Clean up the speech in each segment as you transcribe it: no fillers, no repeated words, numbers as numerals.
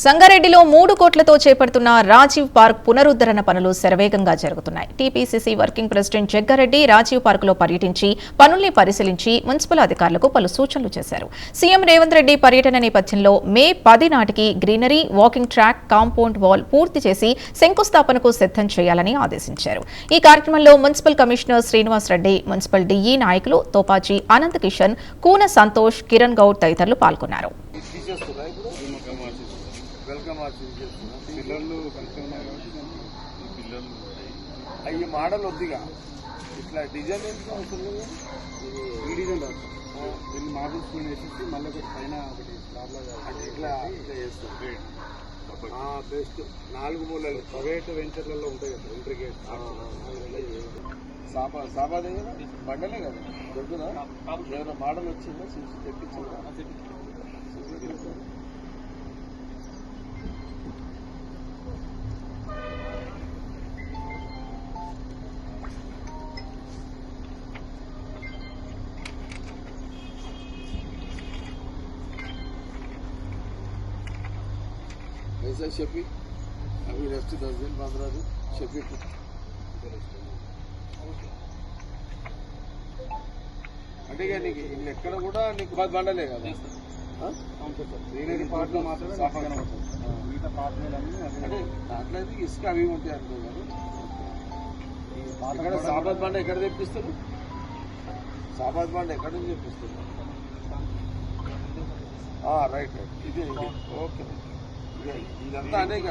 సంగారెడ్డిలో 3 కోట్లతో చేపడుతున్న రాజీవ్ పార్క్ పునరుద్ధరణ పనులు శరవేగంగా జరుగుతున్నాయి. TPCC working president Jaggareddy Rajiv పార్కులో పర్యటించి పనుల్ని పరిశీలించి మున్సిపల్ అధికారులకు పలు సూచనలు చేశారు. సీఎం రేవంత్ రెడ్డి పర్యటన నేపథ్యంలో మే 10 నాటికి greenery, walking track, compound wall పూర్తి చేసి శంకుస్థాపనకు సిద్ధం చేయాలని ఆదేశించారు. ఈ కార్యక్రమంలో municipal commissioner Srinivas Reddy, municipal DE నాయకులు తోపాచి అనంత్ కిషన్, కూన సంతోష్, కిరణ్ గౌడ్ తదితరులు పాల్గొన్నారు. అవి మోడల్ వద్దిగా ఇట్లా డిజైన్ అవసరం లేదు. ఈ డిజైన్ రెండు మార్బుల్స్ వేసేసి మళ్ళీ ఒకటి పైన ఒకటి ఇట్లా ఇట్లా చేస్తాం. బెస్ట్ 4 మూలలు ప్రైవేట్ వెంచర్లలో ఉంటాయి కదా, ఎంట్రీ గేట్ సాబాదే కదా, బండలే కదా దొరుకుదా. ఏమైనా మోడల్ వచ్చిందా తెప్పించిందా? ऐसा शफी अभी रेस्ट 10 दिन 15 दिन शफी అంటే నీకు ఇల్లు ఎక్కడ కూడా నీకు బండలే కదా. పాటలు మాత్రం దాంట్లో ఇసుక అవి ఉంటాయి అనుకో. ఇక్కడ సాబాద్ బండ ఎక్కడ తెప్పిస్తారు? సాబాద్ బండ ఎక్కడ నుంచి తెప్పిస్తారు? రైట్ రైట్ ఇదే ఓకే. ఇదంతా అనేక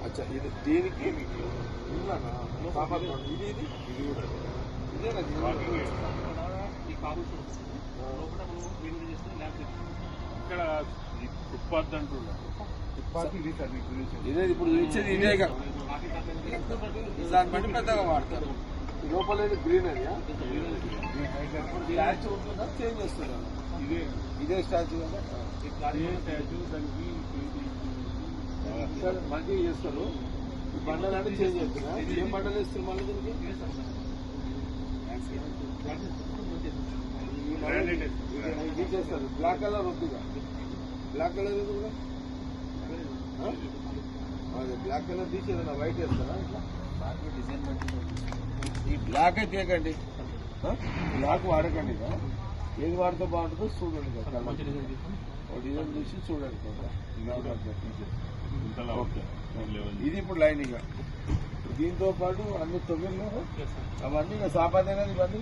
అచ్చా ఇది దీనికి ఇది ఇదే ఇప్పుడు చూసేది ఇదే దాన్ని బట్టి పెద్దగా వాడతారు. లోపల గ్రీన్ అది స్టాచ్యూ ఉంటుందా చేంజ్ చేస్తుందా? ఇదే స్టాచ్యూ కదా మంచిగా చేస్తారు. ఈ బండలు అంటే చేంజ్ చేస్తున్నా. ఏం బండలు వేస్తారు మళ్ళీ దీనికి? ఇది చేస్తారు. బ్లాక్ కలర్ వద్దుగా, బ్లాక్ కలర్ ఎదురుగా అదే బ్లాక్ కలర్ తీసేదన్నా వైట్ వేస్తారా? ఇట్లా ఈ బ్లాక్ అయితే తీయకండి, బ్లాక్ వాడకండి. ఏది వాడితే బాగుంటుందో చూడండి, డిజైన్ చూసి చూడండి. ఇది ఇప్పుడు లైన్ ఇక దీంతో పాటు అన్ని 9 అవన్నీ సాపాదేనా ఇవన్నీ